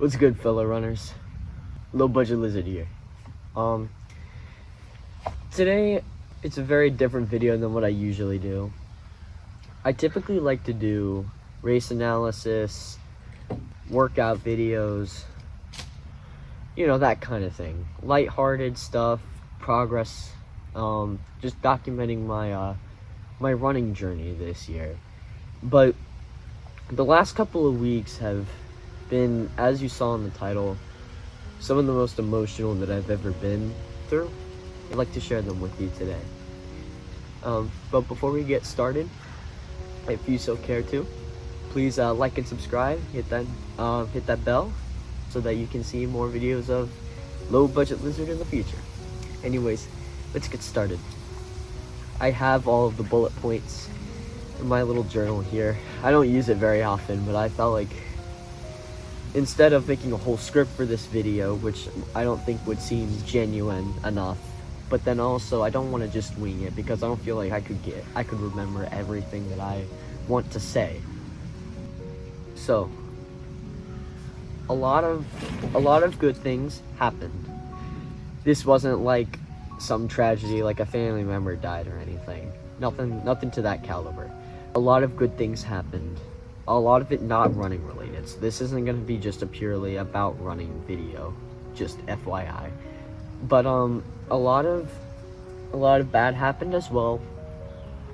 What's good, fellow runners? Low budget lizard here. Today it's a very different video than what I usually do. I typically like to do race analysis, workout videos, you know, that kind of thing. Lighthearted stuff, progress, just documenting my running journey this year. But the last couple of weeks have been, as you saw in the title, some of the most emotional that I've ever been through. I'd like to share them with you today. But before we get started, if you so care to, please like and subscribe, hit that bell so that you can see more videos of Low Budget Lizard in the future. Anyways, let's get started. I have all of the bullet points in my little journal here. I don't use it very often, but I felt like instead of making a whole script for this video, which I don't think would seem genuine enough, but then also I don't want to just wing it because I don't feel like I could remember everything that I want to say. So a lot of good things happened. This wasn't like some tragedy, like a family member died or anything. Nothing to that caliber. A lot of good things happened. A lot of it not running related. So this isn't going to be just a purely about running video, just FYI. But a lot of bad happened as well.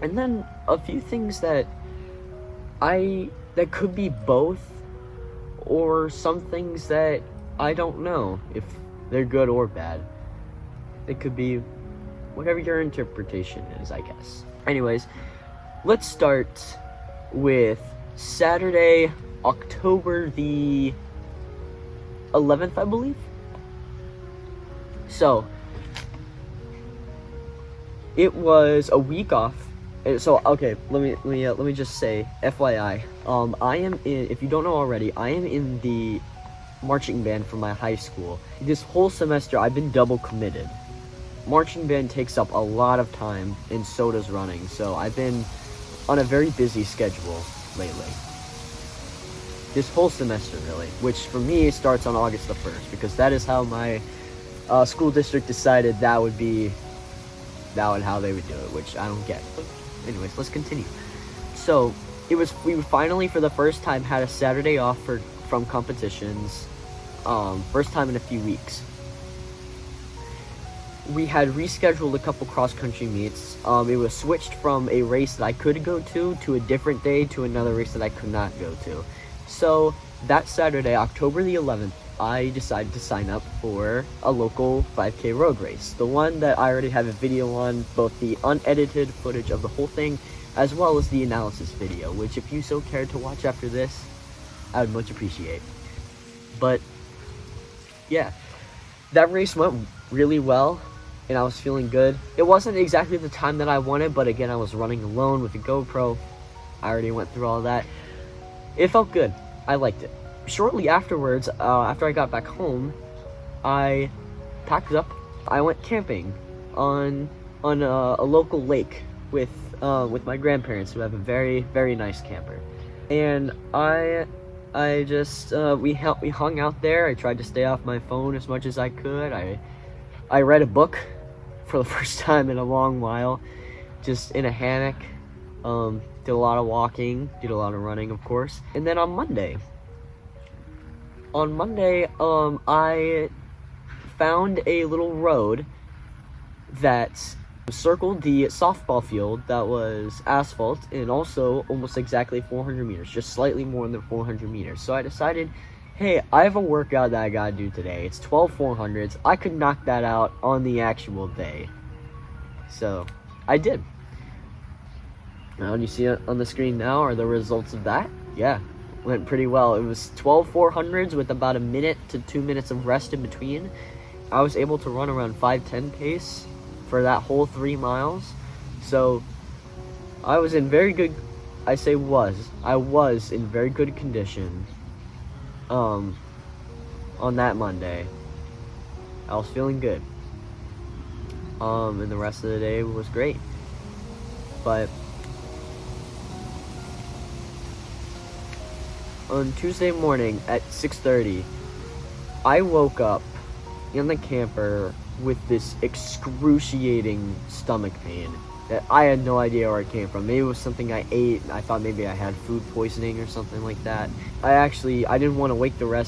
And then a few things that could be both, or some things that I don't know if they're good or bad. It could be whatever your interpretation is, I guess. Anyways, let's start with Saturday, October the 11th, I believe. So it was a week off. So okay, let me just say, FYI, I am in. If you don't know already, I am in the marching band for my high school. This whole semester, I've been double committed. Marching band takes up a lot of time, and so does running. So I've been on a very busy schedule lately. This whole semester, really, which for me starts on August the 1st, because that is how my school district decided that would how they would do it, which I don't get. But anyways, let's continue. So we finally, for the first time, had a Saturday off from competitions. First time in a few weeks. We had rescheduled a couple cross-country meets. It was switched from a race that I could go to a different day to another race that I could not go to. So that Saturday, October the 11th, I decided to sign up for a local 5K road race. The one that I already have a video on, both the unedited footage of the whole thing, as well as the analysis video, which if you so cared to watch after this, I would much appreciate. But yeah, that race went really well, and I was feeling good. It wasn't exactly the time that I wanted, but again, I was running alone with a GoPro. I already went through all that. It felt good. I liked it. Shortly afterwards, after I got back home, I packed up. I went camping on a local lake with my grandparents, who have a very, very nice camper. And I just we hung out there. I tried to stay off my phone as much as I could. I read a book for the first time in a long while, just in a hammock. Did a lot of walking, did a lot of running, of course. And then on Monday, I found a little road that circled the softball field that was asphalt, and also almost exactly 400 meters, just slightly more than 400 meters. So I decided, hey, I have a workout that I gotta do today. It's 12 400s. I could knock that out on the actual day. So I did. Now, you see it on the screen now are the results of that. Yeah, went pretty well. It was 12 400s with about a minute to 2 minutes of rest in between. I was able to run around 5:10 pace for that whole 3 miles. So I was in very good, I was in very good condition on that Monday. I was feeling good. And the rest of the day was great. But on Tuesday morning at 6:30, I woke up in the camper with this excruciating stomach pain that I had no idea where it came from. Maybe it was something I ate. I thought maybe I had food poisoning or something like that. I didn't want to wake I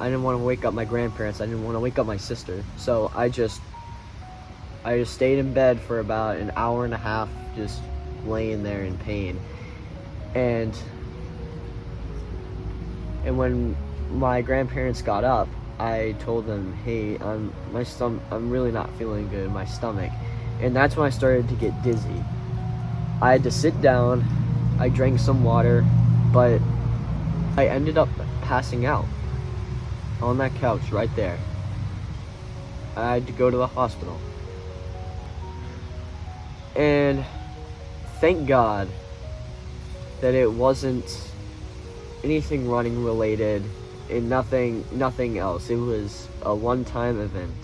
didn't want to wake up my grandparents. I didn't want to wake up my sister. So I just stayed in bed for about an hour and a half, just laying there in pain. And when my grandparents got up, I told them, hey, I'm really not feeling good in my stomach. And that's when I started to get dizzy. I had to sit down, I drank some water, but I ended up passing out on that couch right there. I had to go to the hospital. And thank God that it wasn't anything running related and nothing else. It was a one-time event.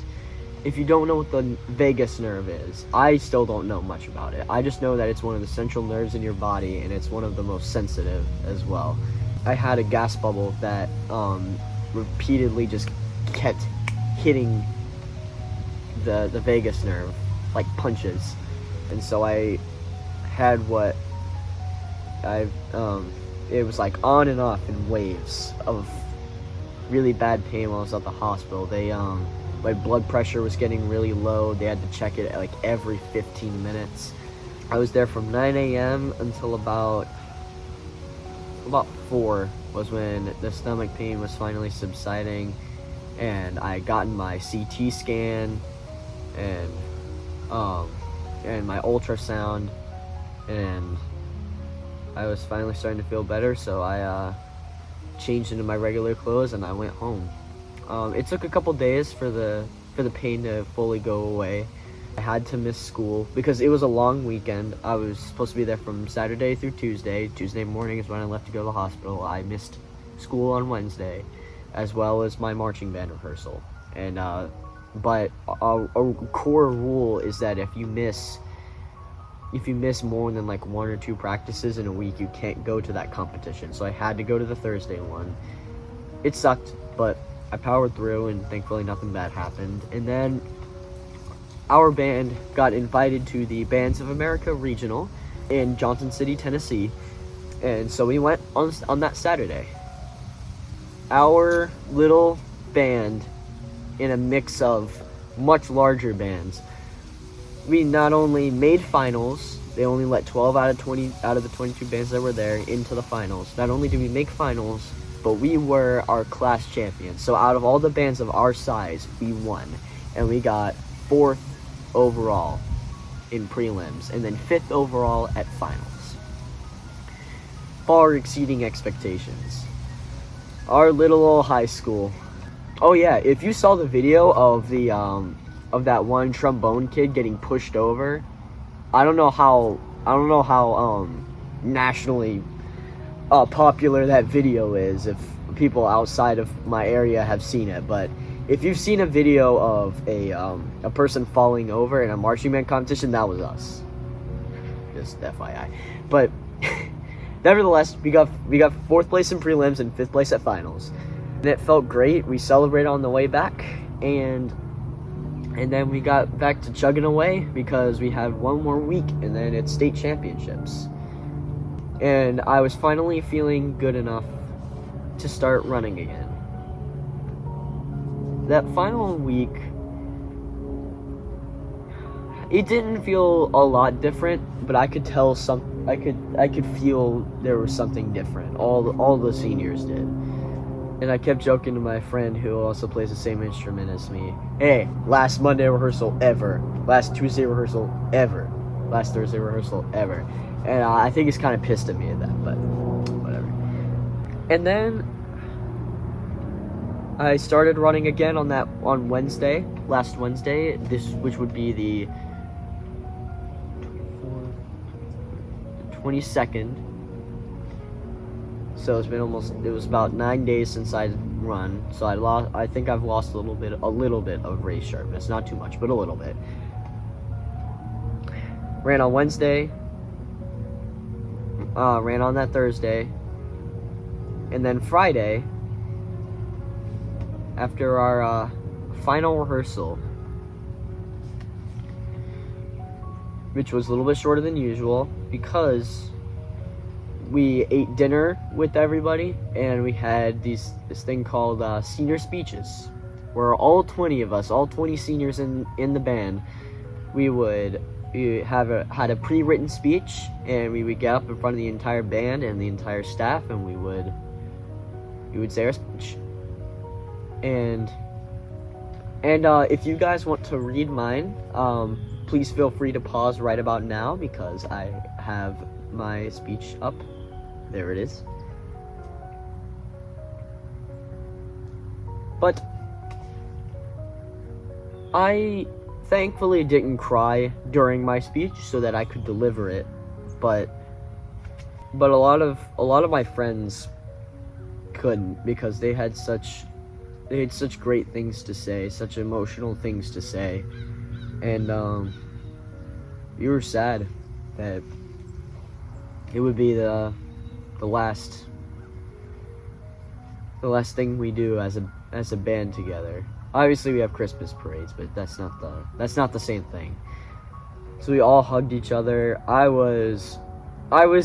If you don't know what the vagus nerve is, I still don't know much about it. I just know that it's one of the central nerves in your body, and it's one of the most sensitive as well. I had a gas bubble that repeatedly just kept hitting the vagus nerve like punches. And so I had it was like on and off in waves of really bad pain while I was at the hospital. My blood pressure was getting really low. They had to check it like every 15 minutes. I was there from 9 a.m. until about 4 was when the stomach pain was finally subsiding, and I gotten my CT scan and my ultrasound, and I was finally starting to feel better, so I changed into my regular clothes and I went home. It took a couple days for the pain to fully go away. I had to miss school because it was a long weekend. I was supposed to be there from Saturday through Tuesday. Tuesday morning is when I left to go to the hospital. I missed school on Wednesday, as well as my marching band rehearsal. And but a core rule is that if you miss more than like 1 or 2 practices in a week, you can't go to that competition. So I had to go to the Thursday one. It sucked, but I powered through, and thankfully nothing bad happened. And then our band got invited to the Bands of America Regional in Johnson City, Tennessee. And so we went on that Saturday. Our little band, in a mix of much larger bands, we not only made finals, they only let 12 out of the 22 bands that were there into the finals. Not only did we make finals, but we were our class champions. So out of all the bands of our size, we won. And we got 4th overall in prelims, and then 5th overall at finals. Far exceeding expectations. Our little old high school. Oh yeah, if you saw the video of that one trombone kid getting pushed over, I don't know how nationally popular that video is, if people outside of my area have seen it, but if you've seen a video of a person falling over in a marching band competition, that was us. Just FYI. But nevertheless, we got 4th place in prelims and 5th place at finals. And it felt great. We celebrated on the way back, and then we got back to chugging away because we had one more week and then it's state championships. And I was finally feeling good enough to start running again. That final week, it didn't feel a lot different, but I could tell I could feel there was something different. All the seniors did. And I kept joking to my friend who also plays the same instrument as me. Hey, last Monday rehearsal ever. Last Tuesday rehearsal ever. Last Thursday rehearsal ever. And I think he's kind of pissed at me at that, but whatever. And then I started running again on Wednesday, last Wednesday, which would be the 22nd. So it was about 9 days since I'd run. So I think I've lost a little bit of race sharpness, not too much, but a little bit. Ran on Wednesday, ran on that Thursday, and then Friday, after our final rehearsal, which was a little bit shorter than usual because we ate dinner with everybody and we had this thing called senior speeches, where all 20 of us, all 20 seniors in the band, we had a pre-written speech, and we would get up in front of the entire band and the entire staff, and we would say our speech. And if you guys want to read mine, please feel free to pause right about now, because I have my speech up. There it is. But I thankfully didn't cry during my speech so that I could deliver it, but a lot of my friends couldn't, because they had such great things to say, such emotional things to say, and we were sad that it would be the last thing we do as a band together. Obviously we have Christmas parades, but that's not the same thing. So we all hugged each other. I was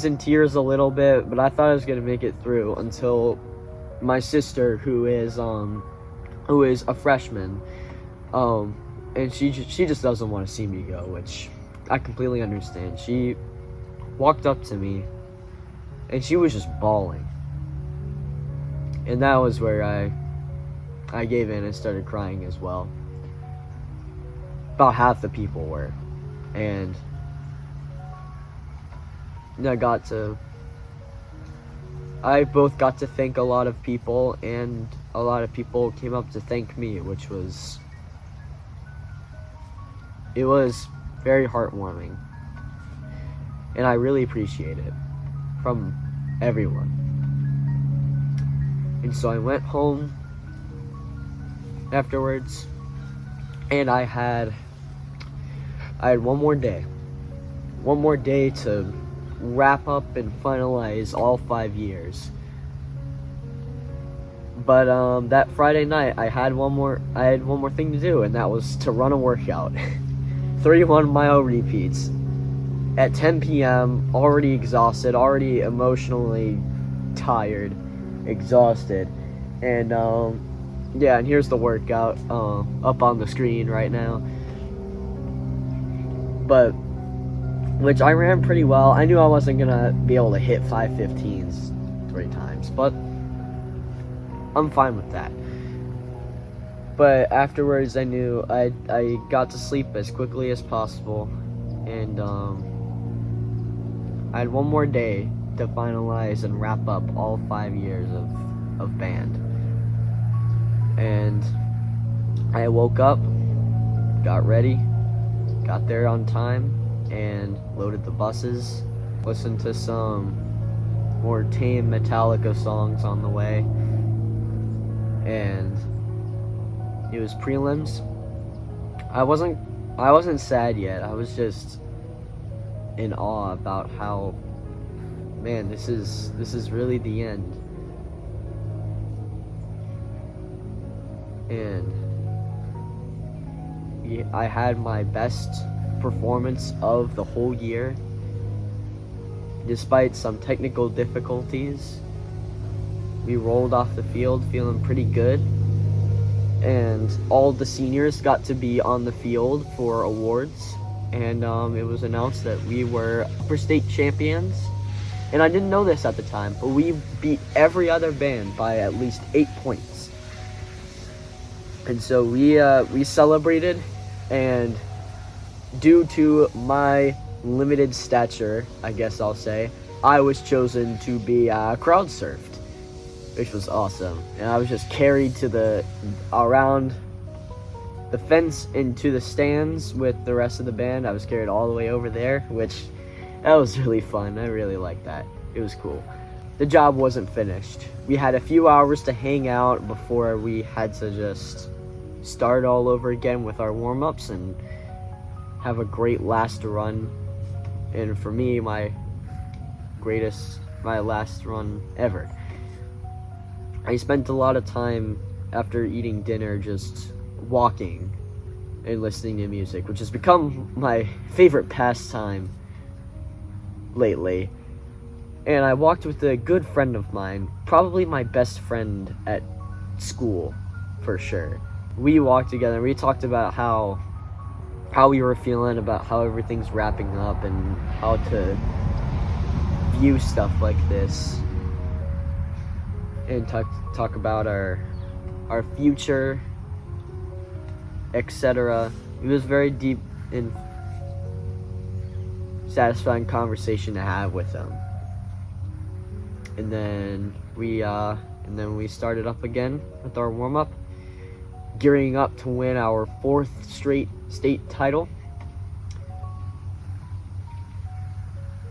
in tears a little bit, but I thought I was gonna make it through until my sister, who is a freshman, and she just doesn't want to see me go, which I completely understand. She walked up to me and she was just bawling, and that was where I gave in and started crying as well. About half the people were, and I both got to thank a lot of people, and a lot of people came up to thank me, which was very heartwarming, and I really appreciate it from everyone. And so I went home afterwards, and I had one more day to wrap up and finalize all 5 years. But that Friday night I had one more thing to do, and that was to run a workout. 31-mile repeats at 10 p.m. already exhausted, already emotionally tired, exhausted. And yeah, and here's the workout up on the screen right now. But which I ran pretty well. I knew I wasn't gonna be able to hit 5:15s 3 times, but I'm fine with that. But afterwards, I knew I got to sleep as quickly as possible, and I had one more day to finalize and wrap up all 5 years of band. And I woke up, got ready, got there on time, and loaded the buses, listened to some more tame Metallica songs on the way, and it was prelims. I wasn't sad yet. I was just in awe about how, man, this is really the end. And I had my best performance of the whole year, despite some technical difficulties. We rolled off the field feeling pretty good, and all the seniors got to be on the field for awards, and it was announced that we were upper state champions. And I didn't know this at the time, but we beat every other band by at least 8 points. And so we celebrated, and due to my limited stature, I guess I'll say, I was chosen to be crowd surfed, which was awesome. And I was just carried around the fence into the stands with the rest of the band. I was carried all the way over there, which that was really fun. I really liked that. It was cool. The job wasn't finished. We had a few hours to hang out before we had to just start all over again with our warm-ups and have a great last run. And for me, my last run ever. I spent a lot of time after eating dinner, just walking and listening to music, which has become my favorite pastime lately. And I walked with a good friend of mine, probably my best friend at school, for sure. We walked together and we talked about how we were feeling, about how everything's wrapping up and how to view stuff like this, and talk about our future, etc. It was very deep and satisfying conversation to have with him. And then we started up again with our warm-up, gearing up to win our 4th straight state title.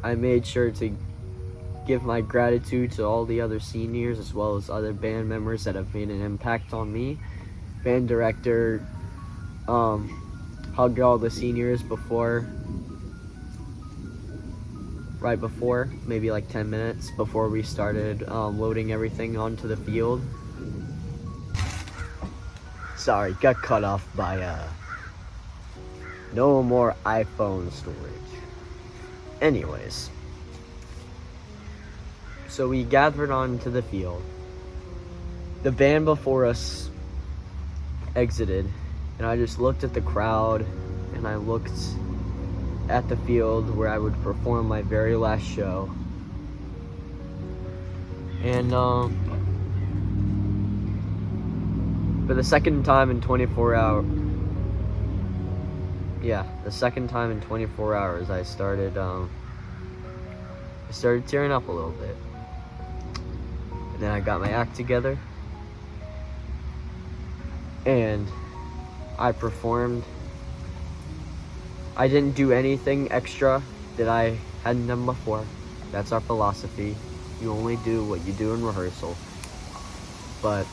I made sure to give my gratitude to all the other seniors as well as other band members that have made an impact on me. Band director hugged all the seniors right before, maybe like 10 minutes before we started loading everything onto the field. Sorry, got cut off by no more iPhone storage. Anyways, so we gathered onto the field. The band before us exited, and I just looked at the crowd, and I looked at the field where I would perform my very last show. And for the second time in 24 hours, I started tearing up a little bit. And then I got my act together, and I performed. I didn't do anything extra that I hadn't done before. That's our philosophy. You only do what you do in rehearsal. But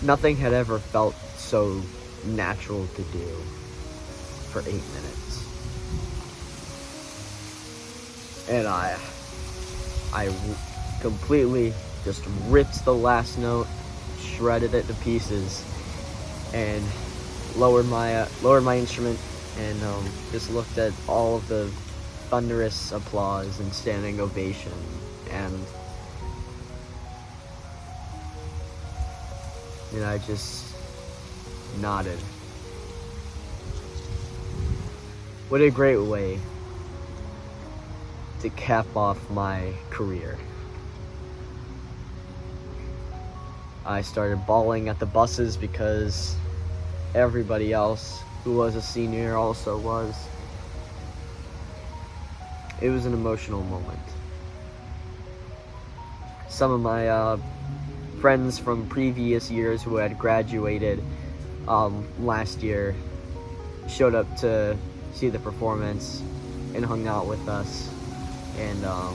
nothing had ever felt so natural to do for 8 minutes. And I completely just ripped the last note, shredded it to pieces, and lowered my instrument, and just looked at all of the thunderous applause and standing ovation, and I just nodded. What a great way to cap off my career. I started bawling at the buses because everybody else who was a senior also was. It was an emotional moment. Some of my friends from previous years who had graduated last year showed up to see the performance and hung out with us, and I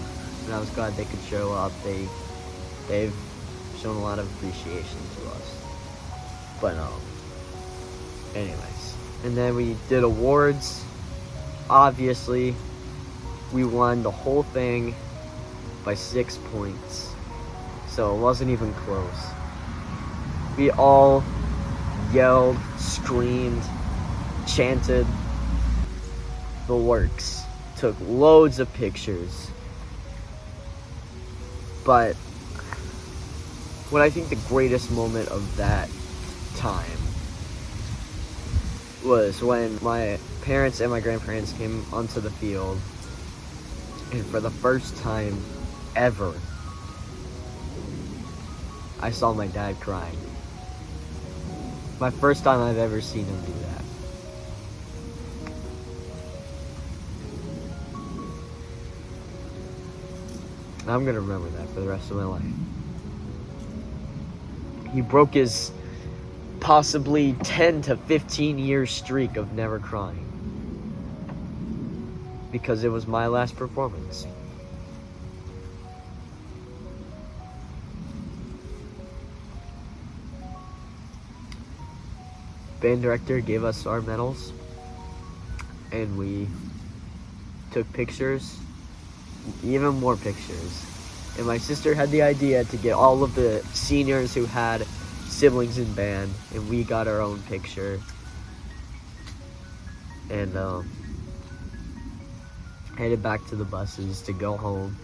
was glad they could show up. They've shown a lot of appreciation to us. But anyways, and then we did awards. Obviously, we won the whole thing by 6 points, so it wasn't even close. We all yelled, screamed, chanted the works, took loads of pictures. But what I think the greatest moment of that time was when my parents and my grandparents came onto the field, and for the first time ever, I saw my dad crying. My first time I've ever seen him do that. And I'm gonna remember that for the rest of my life. He broke his possibly 10 to 15 year streak of never crying, because it was my last performance. Band director gave us our medals, and we took pictures, even more pictures, And my sister had the idea to get all of the seniors who had siblings in band, and we got our own picture. And headed back to the buses to go home.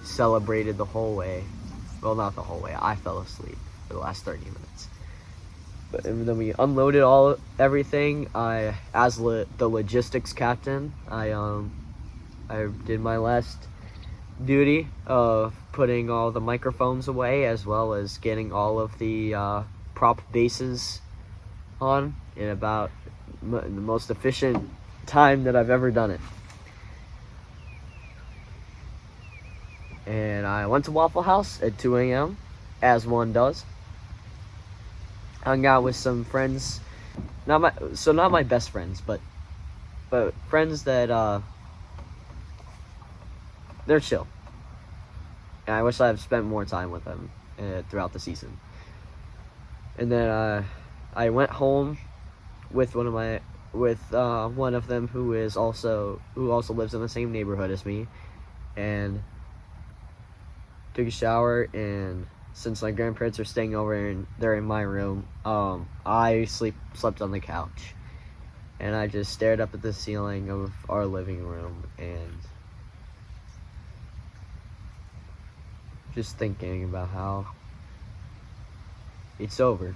Celebrated the whole way. Well, not the whole way. I fell asleep for the last 30 minutes. But and then we unloaded everything. As the logistics captain, I did my last duty of putting all the microphones away, as well as getting all of the prop bases on in about the most efficient time that I've ever done it. And I went to Waffle House at 2 a.m., as one does. Hung out with some friends, not my best friends, but friends that they're chill. And I wish I had spent more time with them throughout the season. And then I went home with one of them who also lives in the same neighborhood as me, and took a shower. And since my grandparents are staying over and they're in my room, I slept on the couch, and I just stared up at the ceiling of our living room and just thinking about how it's over.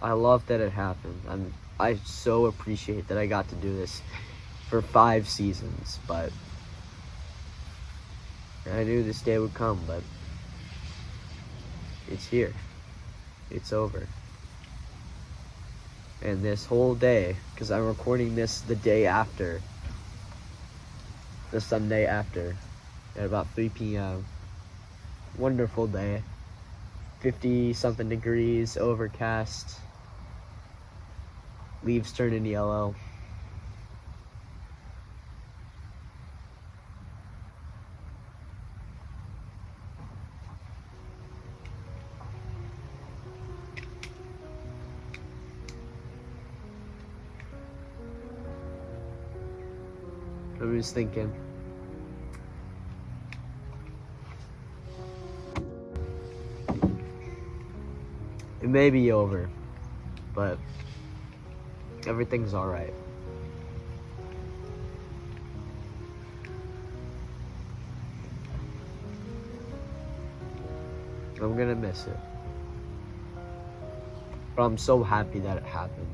I love that it happened. I so appreciate that I got to do this for 5 seasons, but I knew this day would come, but it's here. It's over. And this whole day, because I'm recording this the day after, the Sunday after, at about 3 p.m. Wonderful day. 50-something degrees, overcast. Leaves turning yellow. I was thinking, it may be over, but everything's alright. I'm gonna miss it, but I'm so happy that it happened.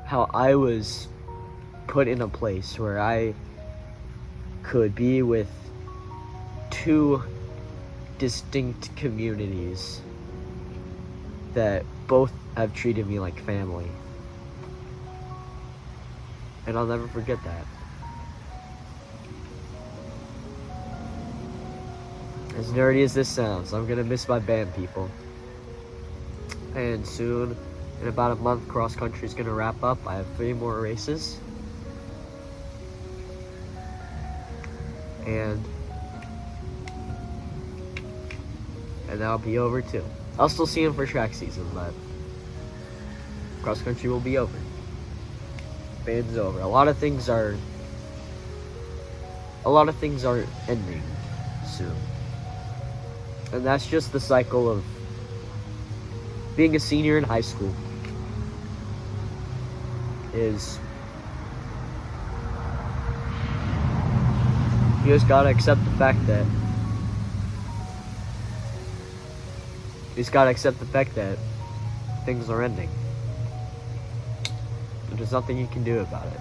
How I was put in a place where I could be with 2 distinct communities that both have treated me like family. And I'll never forget that. As nerdy as this sounds, I'm gonna miss my band people. And soon, in about a month, cross country is gonna wrap up. I have 3 more races. And that'll be over too. I'll still see him for track season, but cross country will be over. Band's over. A lot of things are ending soon. And that's just the cycle of being a senior in high school. You just gotta accept the fact that things are ending. There's nothing you can do about it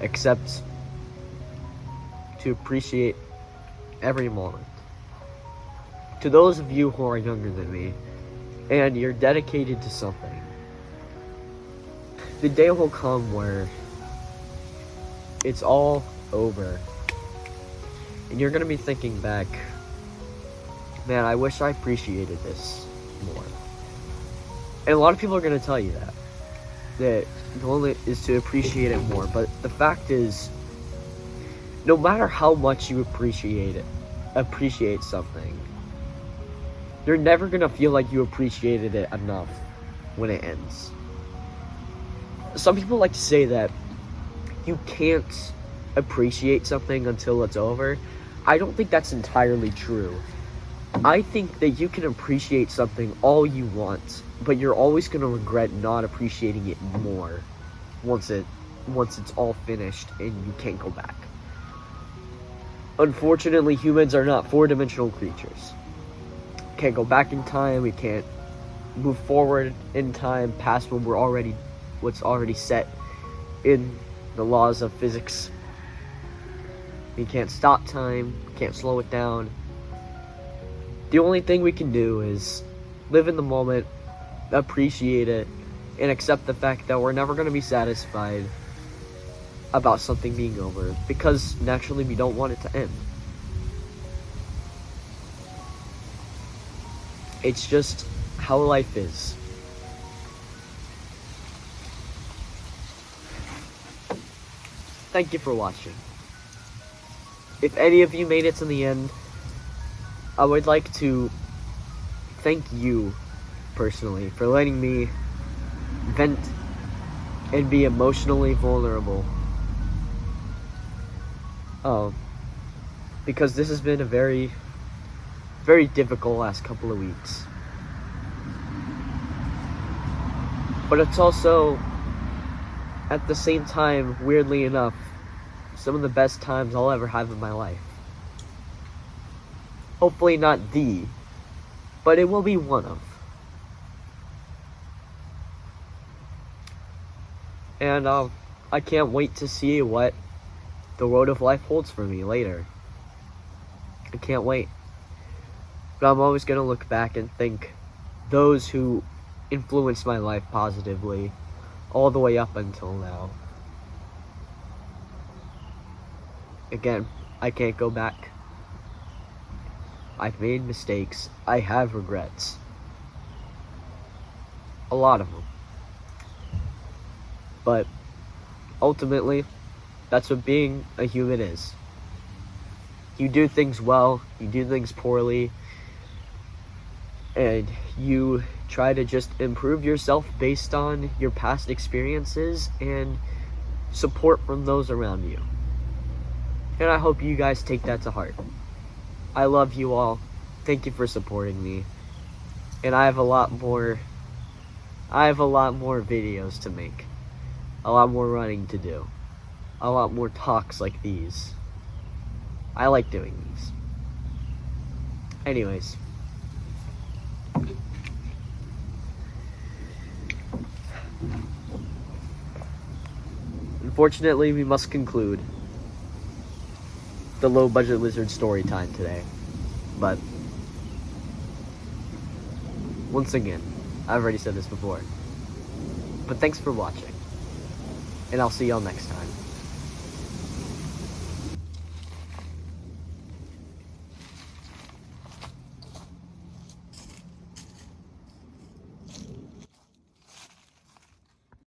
except to appreciate every moment. To those of you who are younger than me and you're dedicated to something, the day will come where it's all over and you're gonna be thinking back, man, I wish I appreciated this more. And a lot of people are gonna tell you that the goal is to appreciate it more, but the fact is, no matter how much you appreciate something, you're never gonna feel like you appreciated it enough when it ends. Some people like to say that you can't appreciate something until it's over. I don't think that's entirely true. I think that you can appreciate something all you want, but you're always going to regret not appreciating it more once it's all finished and you can't go back. Unfortunately, humans are not four-dimensional creatures. Can't go back in time, we can't move forward in time past what's already set in the laws of physics. We can't stop time, can't slow it down. The only thing we can do is live in the moment, appreciate it, and accept the fact that we're never going to be satisfied about something being over, because naturally we don't want it to end. It's just how life is. Thank you for watching. If any of you made it to the end, I would like to thank you personally for letting me vent and be emotionally vulnerable. Because this has been a very, very difficult last couple of weeks. But it's also, at the same time, weirdly enough, some of the best times I'll ever have in my life. Hopefully not but it will be one of. And I can't wait to see what the road of life holds for me later. I can't wait. But I'm always gonna look back and think those who influenced my life positively all the way up until now. Again, I can't go back. I've made mistakes. I have regrets. A lot of them. But ultimately, that's what being a human is. You do things well, you do things poorly, and you try to just improve yourself based on your past experiences and support from those around you. And I hope you guys take that to heart. I love you all. Thank you for supporting me. And I have a lot more videos to make. A lot more running to do. A lot more talks like these. I like doing these. Anyways. Unfortunately, we must conclude the low budget lizard story time today. But once again, I've already said this before. But thanks for watching. And I'll see y'all next time.